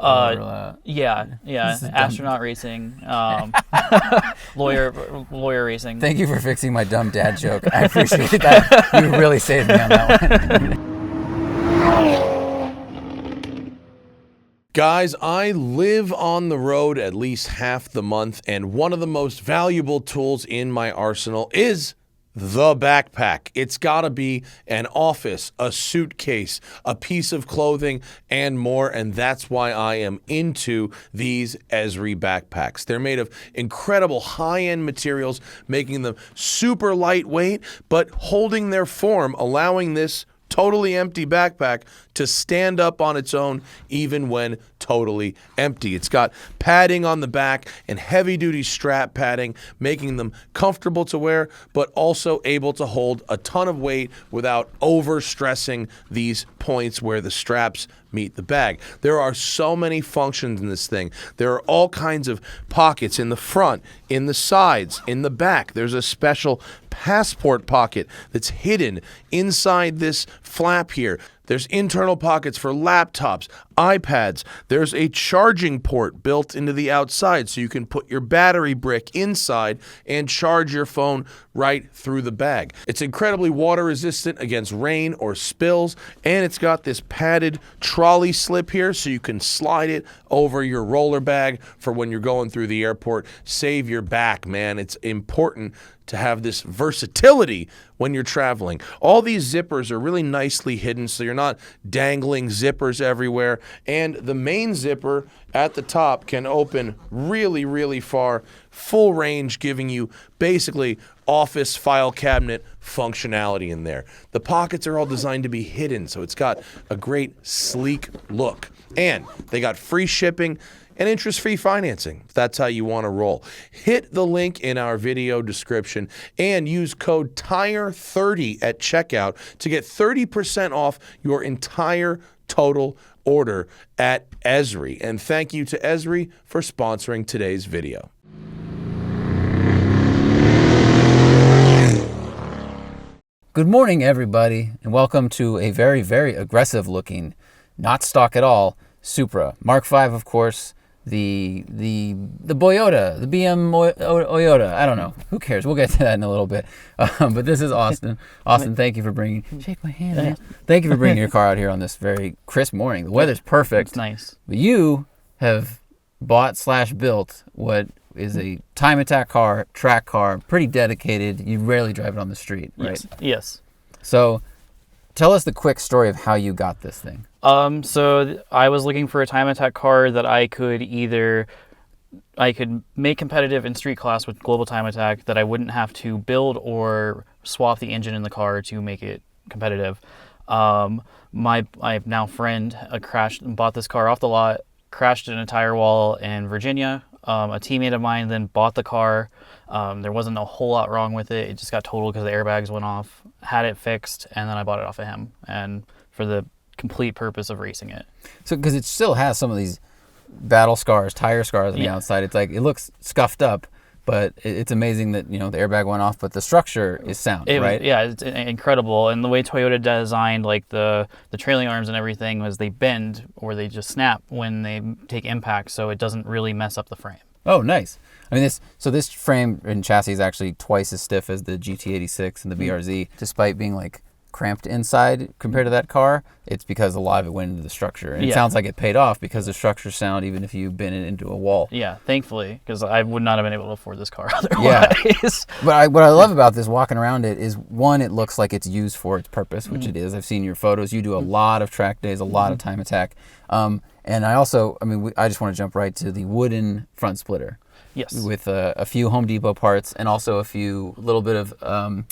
Yeah. Astronaut racing, lawyer racing. Thank you for fixing my dumb dad joke. I appreciate that. You really saved me on that one. Guys, I live on the road at least half the month, and one of the most valuable tools in my arsenal is the backpack. It's gotta be an office, a suitcase, a piece of clothing, and more, and that's why I am into these Esri backpacks. They're made of incredible high-end materials, making them super lightweight, but holding their form, allowing this totally empty backpack to stand up on its own even when totally empty. It's got padding on the back and heavy-duty strap padding, making them comfortable to wear, but also able to hold a ton of weight without overstressing these points where the straps meet the bag. There are so many functions in this thing. There are all kinds of pockets in the front, in the sides, in the back. There's a special passport pocket that's hidden inside this flap here. There's internal pockets for laptops, iPads. There's a charging port built into the outside so you can put your battery brick inside and charge your phone right through the bag. It's incredibly water resistant against rain or spills, and it's got this padded trolley slip here so you can slide it over your roller bag for when you're going through the airport. Save your back, man. It's important to have this versatility when you're traveling. All these zippers are really nicely hidden so you're not dangling zippers everywhere, and the main zipper at the top can open really, really far, full range, giving you basically office file cabinet functionality in there. The pockets are all designed to be hidden, so it's got a great sleek look, and they got free shipping and interest-free financing, if that's how you want to roll. Hit the link in our video description and use code TIRE30 at checkout to get 30% off your entire total order at Esri. And thank you to Esri for sponsoring today's video. Good morning, everybody, and welcome to a very, very aggressive-looking, not stock at all, Supra. Mark V, of course. The Boyota, the Oyota, I don't know. Who cares? We'll get to that in a little bit. But this is Austin. Austin, thank you for bringing... Shake my hand, man. Thank you for bringing your car out here on this very crisp morning. The weather's perfect. It's nice. But you have bought/built what is a time attack car, track car, pretty dedicated. You rarely drive it on the street, right? Yes. So tell us the quick story of how you got this thing. So I was looking for a time attack car that I could make competitive in street class with global time attack, that I wouldn't have to build or swap the engine in the car to make it competitive. My now friend crashed and bought this car off the lot, crashed in a tire wall in Virginia. A teammate of mine then bought the car. There wasn't a whole lot wrong with it. It just got totaled because the airbags went off. Had it fixed, and then I bought it off of him, and for the complete purpose of racing it. So, because it still has some of these battle scars, tire scars on the outside. It's like, it looks scuffed up, but it's amazing that, you know, the airbag went off, but the structure is sound, right? Yeah, it's incredible. And the way Toyota designed like the trailing arms and everything was they bend or they just snap when they take impact, so it doesn't really mess up the frame. Oh, nice. I mean, this frame and chassis is actually twice as stiff as the GT86 and the BRZ, despite being like cramped inside compared to that car. It's because a lot of it went into the structure, and it sounds like it paid off because the structure's sound even if you bend it into a wall. Yeah, thankfully, because I would not have been able to afford this car otherwise. Yeah. But what I love about this, walking around it, is one, it looks like it's used for its purpose, which it is. I've seen your photos. You do a lot of track days, a lot of time attack. And I also, I just want to jump right to the wooden front splitter. Yes. With a few Home Depot parts and also a few little bit of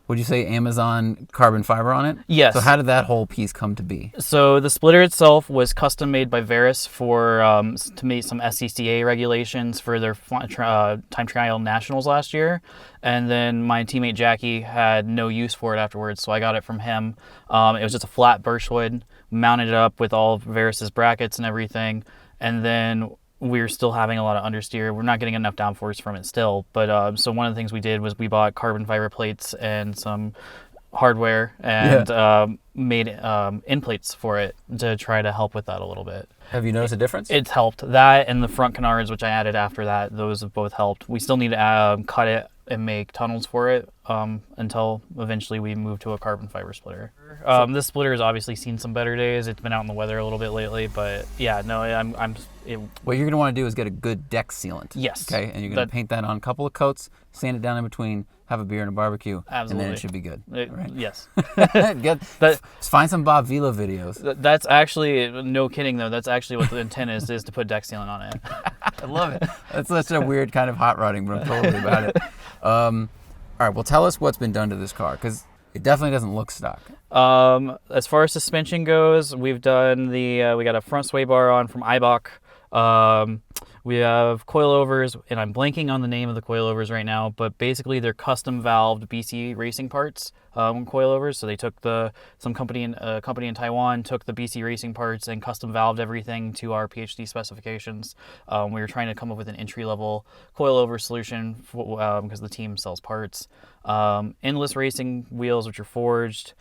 would you say Amazon carbon fiber on it? Yes. So how did that whole piece come to be? So the splitter itself was custom made by Verus for to meet some SCCA regulations for their time trial nationals last year. And then my teammate Jackie had no use for it afterwards, so I got it from him. It was just a flat Birchwood, mounted it up with all of Verus's brackets and everything. And then we're still having a lot of understeer. We're not getting enough downforce from it still. But so one of the things we did was we bought carbon fiber plates and some hardware and made end plates for it to try to help with that a little bit. Have you noticed a difference? It's helped. That and the front canards, which I added after that, those have both helped. We still need to cut it and make tunnels for it until eventually we move to a carbon fiber splitter. This splitter has obviously seen some better days. It's been out in the weather a little bit lately, but yeah, no, what you're going to want to do is get a good deck sealant. Yes. Okay, and you're going to paint that on a couple of coats, sand it down in between, have a beer and a barbecue, Absolutely. and then it should be good. Right? Yes. Find some Bob Vila videos. That's actually, no kidding though, that's actually what the intent is to put deck sealant on it. I love it. That's such a weird kind of hot rodding, but I'm totally about it. All right, well, tell us what's been done to this car, because it definitely doesn't look stock. As far as suspension goes, we've done we got a front sway bar on from Eibach. We have coilovers, and I'm blanking on the name of the coilovers right now, but basically they're custom valved BC Racing parts coilovers. So they took some company in Taiwan took the BC Racing parts and custom valved everything to our PhD specifications. We were trying to come up with an entry-level coilover solution because the team sells parts. Endless racing wheels, which are forged.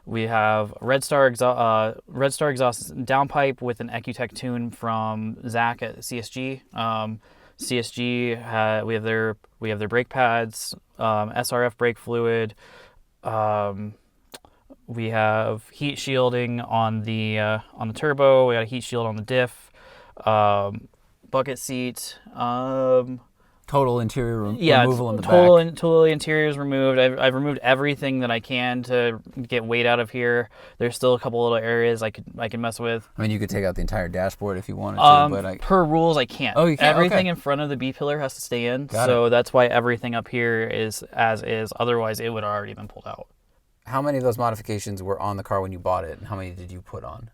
We have Redstart exhaust downpipe with an Ecutek tune from Zach at CSG. CSG we have their brake pads, SRF brake fluid. We have heat shielding on the turbo. We got a heat shield on the diff. Bucket seat. Total interior removal in the back. Total interior is removed. I've removed everything that I can to get weight out of here. There's still a couple little areas I can mess with. I mean, you could take out the entire dashboard if you wanted to, but per rules I can't. Oh, you can't? Everything Okay. in front of the B pillar has to stay in. Got so it. that's why everything up here is as is. Otherwise, it would have already been pulled out. How many of those modifications were on the car when you bought it, and how many did you put on?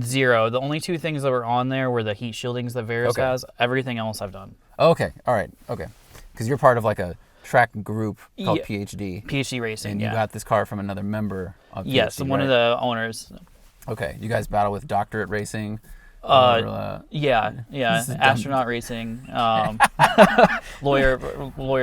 0. The only 2 things that were on there were the heat shieldings that Verus has. Everything else I've done. Okay, all right, okay. Because you're part of like a track group called PhD. PhD Racing, and you got this car from another member of PhD, Yes, one of the owners. Okay, you guys battle with Doctorate Racing? Yeah, astronaut racing, lawyer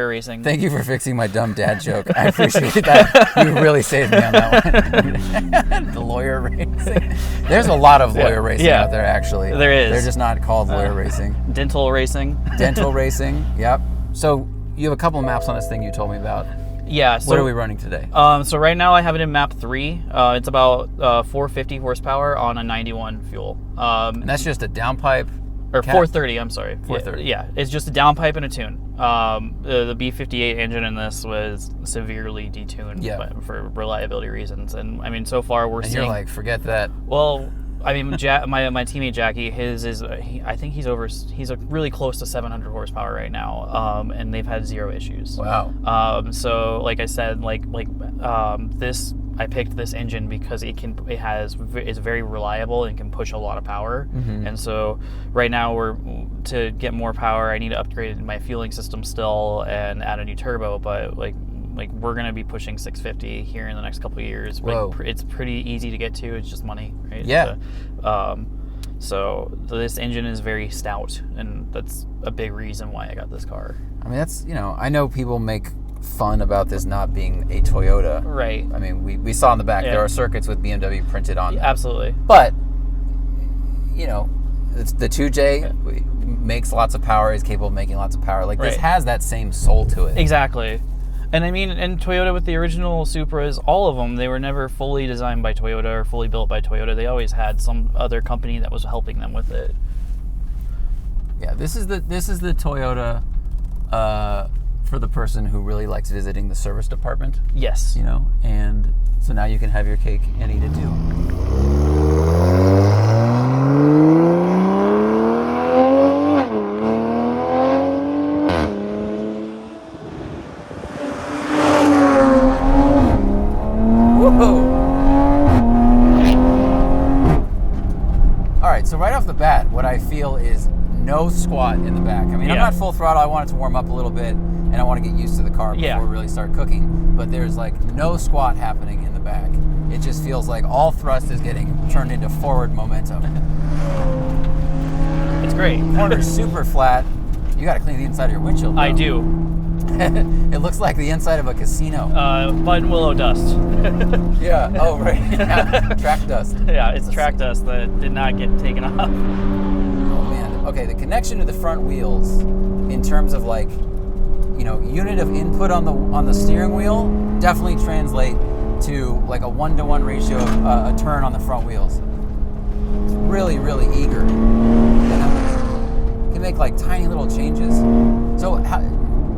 racing. Thank you for fixing my dumb dad joke. I appreciate that. You really saved me on that one. The lawyer racing. There's a lot of lawyer racing out there, actually. There is. They're just not called lawyer racing. Dental racing. Dental racing, yep. So you have a couple of maps on this thing you told me about. Yeah. So, what are we running today? So right now I have it in map 3. It's about 450 horsepower on a 91 fuel. And that's just a downpipe? Or 430, I'm sorry. 430. Yeah, it's just a downpipe and a tune. The B58 engine in this was severely detuned for reliability reasons. And I mean, so far we're seeing... you're like, forget that. Well... I mean, my teammate Jackie, I think he's really close to 700 horsepower right now, and they've had 0 issues. Wow. So like I said, I picked this engine because it's very reliable and can push a lot of power. Mm-hmm. And so right now to get more power, I need to upgrade my fueling system still and add a new turbo, but like we're going to be pushing 650 here in the next couple of years. Whoa. It's pretty easy to get to. It's just money, right? Yeah. So this engine is very stout, and that's a big reason why I got this car. I mean, that's, I know people make fun about this not being a Toyota. Right. I mean, we saw in the back, there are circuits with BMW printed on them. Absolutely. But, the 2J makes lots of power, is capable of making lots of power. Like, this has that same soul to it. Exactly. And I mean, and Toyota with the original Supras, all of them, they were never fully designed by Toyota or fully built by Toyota. They always had some other company that was helping them with it. Yeah, this is the Toyota for the person who really likes visiting the service department. Yes. And so now you can have your cake and eat it too. So right off the bat, what I feel is no squat in the back. I mean, I'm not full throttle. I want it to warm up a little bit, and I want to get used to the car before we really start cooking. But there's like no squat happening in the back. It just feels like all thrust is getting turned into forward momentum. It's great. Corner's super flat. You got to clean the inside of your windshield, though. I do. It looks like the inside of a casino. Button willow dust. Yeah. Oh, right. Yeah. Track dust. Yeah, it's track dust that did not get taken off. Oh man. Okay, the connection to the front wheels, in terms of like, unit of input on the steering wheel, definitely translate to like a 1-to-1 ratio of a turn on the front wheels. It's really, really eager. And can make like tiny little changes. So,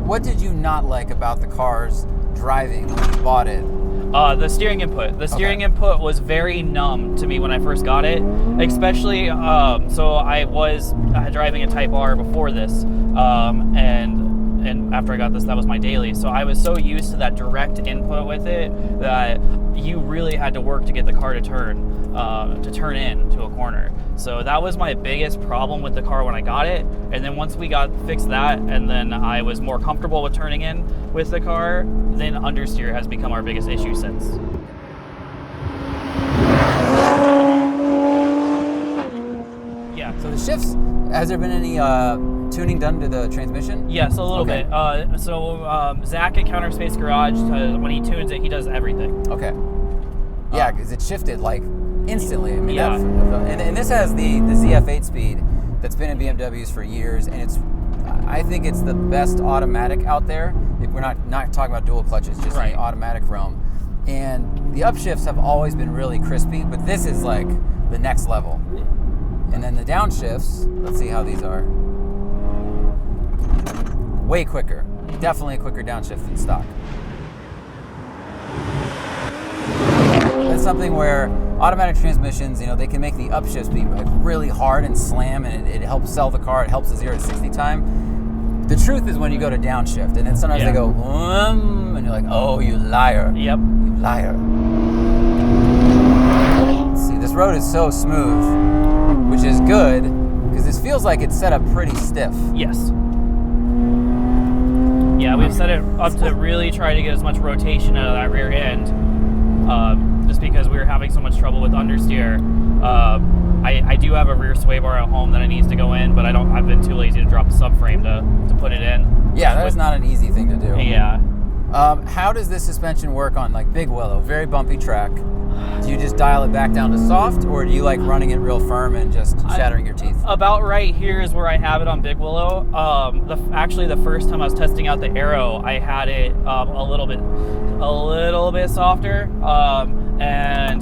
what did you not like about the car's driving when you bought it? The steering input. The steering input was very numb to me when I first got it, especially, so I was driving a Type R before this, and after I got this, that was my daily. So I was so used to that direct input with it that you really had to work to get the car to turn into a corner. So that was my biggest problem with the car when I got it. And then once we fixed that, and then I was more comfortable with turning in with the car, then understeer has become our biggest issue since. Yeah. So the shifts, has there been any tuning done to the transmission? Yes, a little bit. Zach at Counterspace Garage, when he tunes it, he does everything. Okay. Yeah, because it shifted like instantly. I mean, Yeah. and this has the ZF 8-speed that's been in BMWs for years, and I think it's the best automatic out there. If we're not talking about dual clutches, just in the automatic realm. And the upshifts have always been really crispy, but this is like the next level. And then the downshifts, let's see how these are. Way quicker. Definitely a quicker downshift than stock. That's something where automatic transmissions, they can make the upshifts be like really hard and slam, and it helps sell the car. It helps the 0 to 60 time. The truth is when you go to downshift, and then sometimes they go, and you're like, oh, you liar. Yep. You liar. Let's see, this road is so smooth, which is good, because this feels like it's set up pretty stiff. Yes. Yeah, we've set it up to really try to get as much rotation out of that rear end, just because we were having so much trouble with understeer. I do have a rear sway bar at home that I need to go in, but I've been too lazy to drop the subframe to put it in. Yeah, that is not an easy thing to do. Yeah. How does this suspension work on like Big Willow, very bumpy track? Do you just dial it back down to soft, or do you like running it real firm and just shattering your teeth? About right here is where I have it on Big Willow. Actually, the first time I was testing out the Aero, I had it a little bit softer, and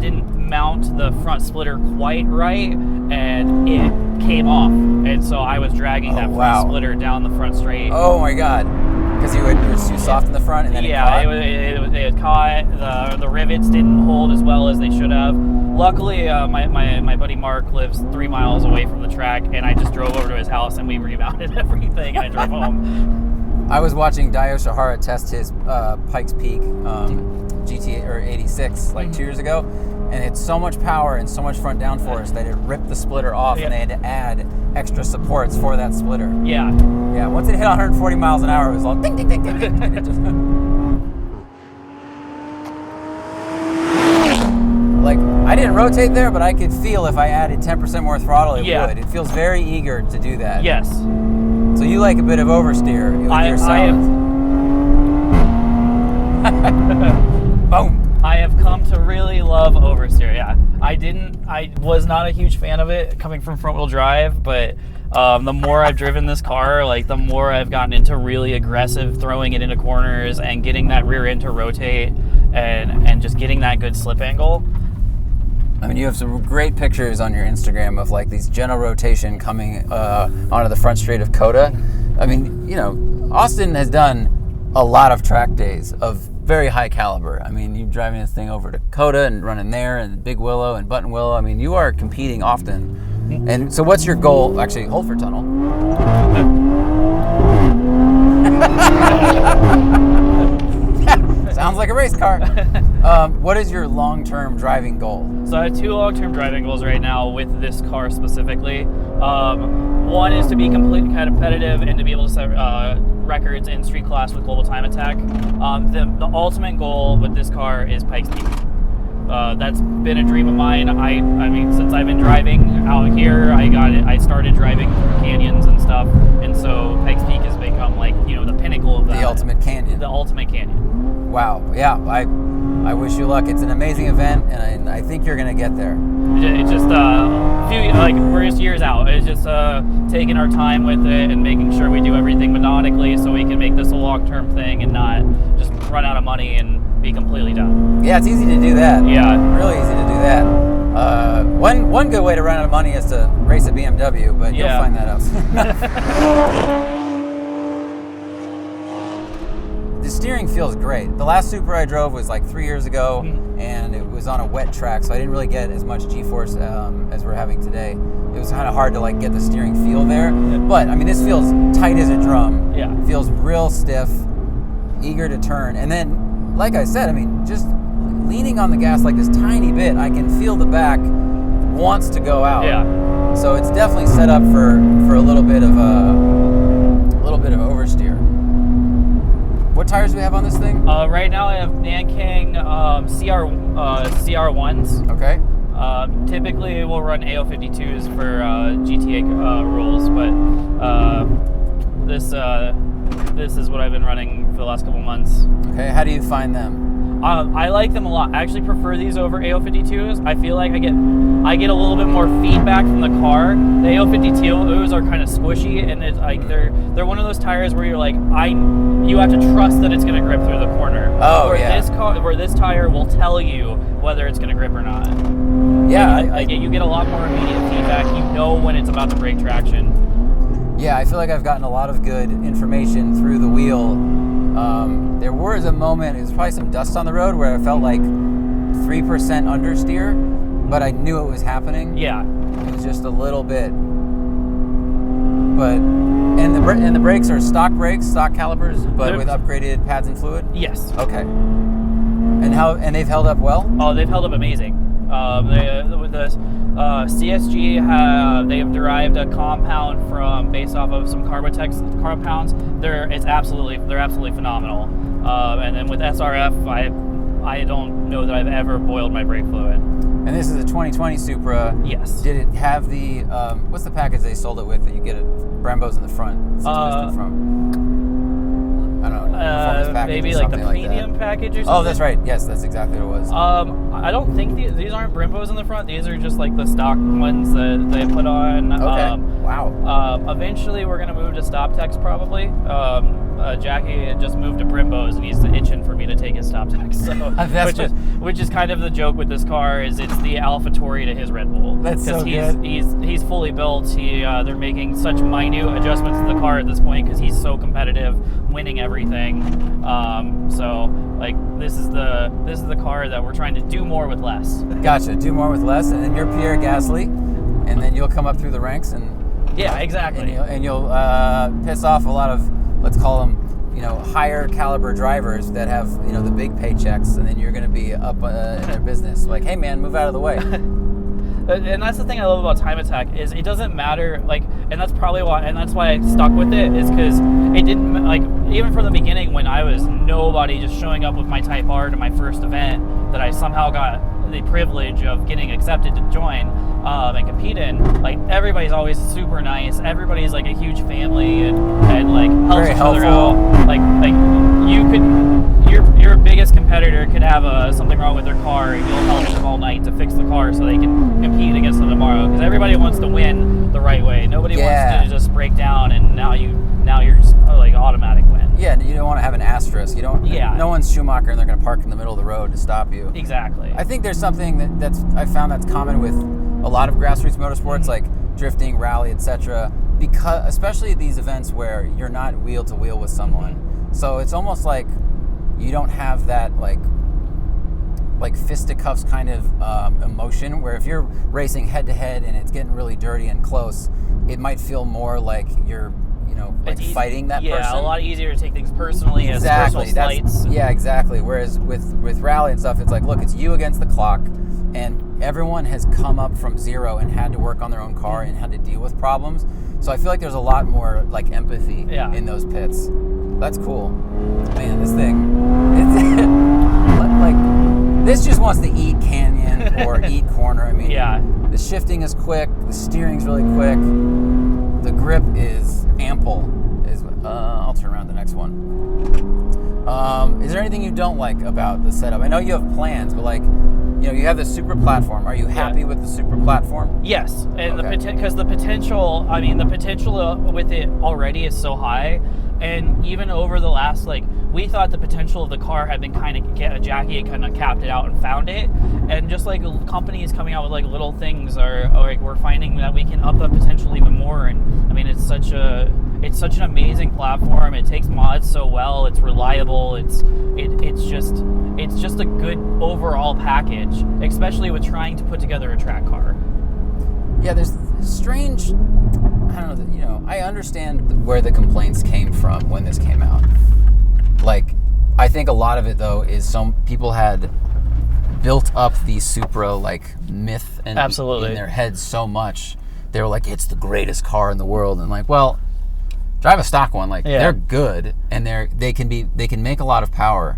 didn't mount the front splitter quite right, and it came off, and so I was dragging that front splitter down the front straight. Oh my god. Because you were too soft in the front, and then it caught? It caught. The rivets didn't hold as well as they should have. Luckily, my buddy Mark lives 3 miles away from the track, and I just drove over to his house, and we remounted everything, and I drove home. I was watching Dio Shihara test his Pikes Peak GT or 86 like 2 years ago, and it's so much power and so much front downforce that it ripped the splitter off, and they had to add extra supports for that splitter. Yeah. Yeah, once it hit 140 miles an hour, it was all ding, ding, ding, ding, ding. And it just... Like, I didn't rotate there, but I could feel if I added 10% more throttle, it would. It feels very eager to do that. Yes. So you like a bit of oversteer with your silence. Boom. I have come to really love oversteer. Yeah, I was not a huge fan of it coming from front wheel drive, but the more I've driven this car, like the more I've gotten into really aggressive throwing it into corners and getting that rear end to rotate and just getting that good slip angle. I mean, you have some great pictures on your Instagram of like these general rotation coming onto the front straight of Coda. I mean, Austin has done a lot of track days of very high caliber. I mean, you're driving this thing over to Coda and running there, and Big Willow and Button Willow. I mean, you are competing often. And so what's your goal? Actually, hold for tunnel. Sounds like a race car. What is your long-term driving goal? So I have 2 long-term driving goals right now with this car specifically. One is to be completely competitive and to be able to set records in street class with Global Time Attack. The ultimate goal with this car is Pikes Peak. that's been a dream of mine. I mean, since I've been driving out here, I started driving through canyons and stuff, and so Pikes Peak has become like, you know, the pinnacle of that. The ultimate canyon. The ultimate canyon. Wow. Yeah. I wish you luck. It's an amazing event, and I think you're gonna get there. It's just we're just years out. It's just taking our time with it and making sure we do everything methodically so we can make this a long-term thing and not just run out of money and be completely done. Yeah, it's easy to do that. Yeah. Really easy to do that. One good way to run out of money is to race a BMW, but you'll find that out. The steering feels great. The last Supra I drove was like 3 years ago, and it was on a wet track, so I didn't really get as much G-force as we're having today. It was kind of hard to like get the steering feel there, but I mean, this feels tight as a drum. Yeah. It feels real stiff, eager to turn, and then, like I said, I mean, just leaning on the gas like this tiny bit, I can feel the back wants to go out. Yeah. So it's definitely set up for a little bit of oversteer. What tires do we have on this thing? Right now I have Nanking CR1s. Okay. Typically we'll run AO52s for GTA rules, but this is what I've been running for the last couple months. Okay, how do you find them? I like them a lot. I actually prefer these over AO52s. I feel like I get a little bit more feedback from the car. The AO52s are kind of squishy, and it's like they're one of those tires where you're like, you have to trust that it's going to grip through the corner. Oh, Where this tire will tell you whether it's going to grip or not. Yeah, you get a lot more immediate feedback. You know when it's about to break traction. Yeah, I feel like I've gotten a lot of good information through the wheel. There was a moment, it was probably some dust on the road, where I felt like 3% understeer, but I knew it was happening. Yeah. It was just a little bit. But and the brakes are stock brakes, stock calipers, but with upgraded pads and fluid? Yes. Okay. And they've held up well? Oh, they've held up amazing. With the CSG, they have derived a compound based off of some Carbotex compounds. They're absolutely phenomenal. And then with SRF, I don't know that I've ever boiled my brake fluid. And this is a 2020 Supra. Yes. Did it have the what's the package they sold it with that you get Brembo's in the front? I don't know. Performance package maybe or like the something premium package or something. Oh, that's right. Yes, that's exactly what it was. I don't think these aren't Brembos in the front. These are just like the stock ones that they put on. Okay. Wow. Eventually, we're gonna move to StopTex probably. Jackie just moved to Brembos, and he's itching for me to take his StopTex. So, which is kind of the joke with this car is it's the AlphaTauri to his Red Bull. That's so good. He's fully built. They're making such minute adjustments to the car at this point because he's so competitive, winning everything. So like this is the car that we're trying to do more with less. Gotcha. Do more with less, and then you're Pierre Gasly, and then you'll come up through the ranks and exactly. And you'll piss off a lot of, let's call them, higher caliber drivers that have the big paychecks, and then you're going to be up in their business. Like, hey man, move out of the way. And that's the thing I love about Time Attack is it doesn't matter, and that's probably why, and that's why I stuck with it, is because it didn't, even from the beginning when I was nobody, just showing up with my Type R to my first event, that I somehow got the privilege of getting accepted to join and compete in, everybody's always super nice, everybody's like a huge family, and helps Very each other helpful. out. You could, your biggest competitor could have something wrong with their car, and you'll help them all night to fix the car so they can compete against them tomorrow. Because everybody wants to win the right way. Nobody wants to just break down and now you're just automatic win. Yeah, you don't want to have an asterisk. You don't. Yeah. No one's Schumacher, and they're going to park in the middle of the road to stop you. Exactly. I think there's something that's I found that's common with a lot of grassroots motorsports, like drifting, rally, etc. Because especially these events where you're not wheel to wheel with someone, so it's almost like you don't have that like fisticuffs kind of emotion, where if you're racing head to head and it's getting really dirty and close, it might feel more like you're fighting that person. Yeah, a lot easier to take things personally as personal slights. Yeah, exactly. Whereas with rally and stuff, it's like, look, it's you against the clock, and everyone has come up from zero and had to work on their own car and had to deal with problems. So I feel like there's a lot more empathy in those pits. That's cool. Man, this thing, it's This just wants to eat canyon or eat corner. I mean, Yeah. the shifting is quick. The steering's really quick. The grip is ample. I'll turn around the next one. Is there anything you don't like about the setup? I know you have plans, but like, you know, you have the Supra platform. Are you happy with the Supra platform? Yes, and Okay. because the potential, I mean, the potential with it already is so high, and even over the last, like, we thought the potential of the car had been Jackie had kind of capped it out and found it, and just like companies coming out with like little things are like we're finding that we can up the potential even more, and I mean it's such an amazing platform. It takes mods so well. It's reliable. It's just a good overall package, especially with trying to put together a track car. Yeah, there's strange. I don't know. You know, I understand where the complaints came from when this came out. Like, I think a lot of it though is some people had built up the Supra like myth and Absolutely. in their heads so much. They were like, it's the greatest car in the world, and like, well, drive a stock one. Like, Yeah. they're good, and they can make a lot of power.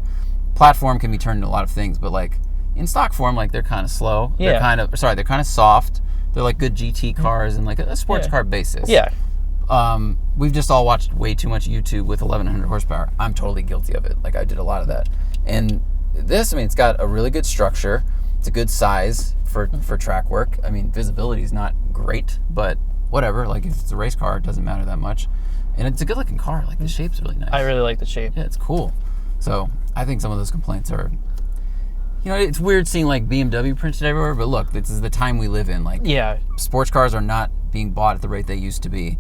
Platform can be turned into a lot of things, but like in stock form, like they're kind of slow. Yeah. They're kind of soft. They're like good GT cars and like a sports car basis. Yeah. We've just all watched way too much YouTube with 1100 horsepower. I'm totally guilty of it. Like, I did a lot of that. And this, I mean, it's got a really good structure. It's a good size for track work. I mean, visibility is not great, but whatever. Like, if it's a race car, it doesn't matter that much. And it's a good looking car. Like, the shape's really nice. I really like the shape. Yeah, it's cool. So I think some of those complaints are, you know, it's weird seeing like BMW printed everywhere, but look, this is the time we live in. Like, Yeah. sports cars are not being bought at the rate they used to be.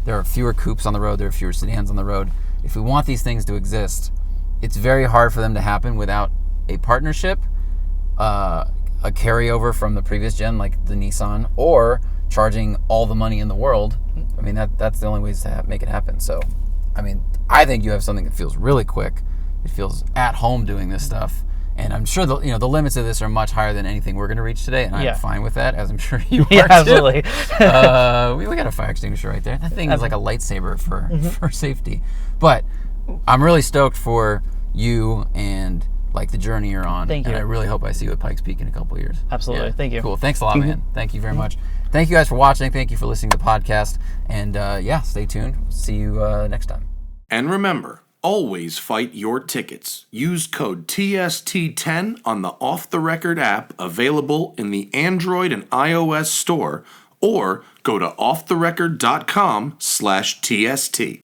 There are fewer coupes on the road. There are fewer sedans on the road. If we want these things to exist, it's very hard for them to happen without a partnership, a carryover from the previous gen, like the Nissan, or charging all the money in the world. I mean, that's the only ways to make it happen. So, I mean, I think you have something that feels really quick. It feels at home doing this stuff. And I'm sure the limits of this are much higher than anything we're going to reach today, and I'm fine with that, as I'm sure you are Yeah, too. absolutely. We got a fire extinguisher right there. That thing is like a lightsaber for safety. But I'm really stoked for you and like the journey you're on. Thank you. And I really hope I see you at Pikes Peak in a couple of years. Absolutely. Yeah. Thank you. Cool. Thanks a lot, man. Thank you very much. Thank you guys for watching. Thank you for listening to the podcast. And stay tuned. See you next time. And remember, always fight your tickets. Use code TST10 on the Off the Record app available in the Android and iOS store, or go to offtherecord.com/TST.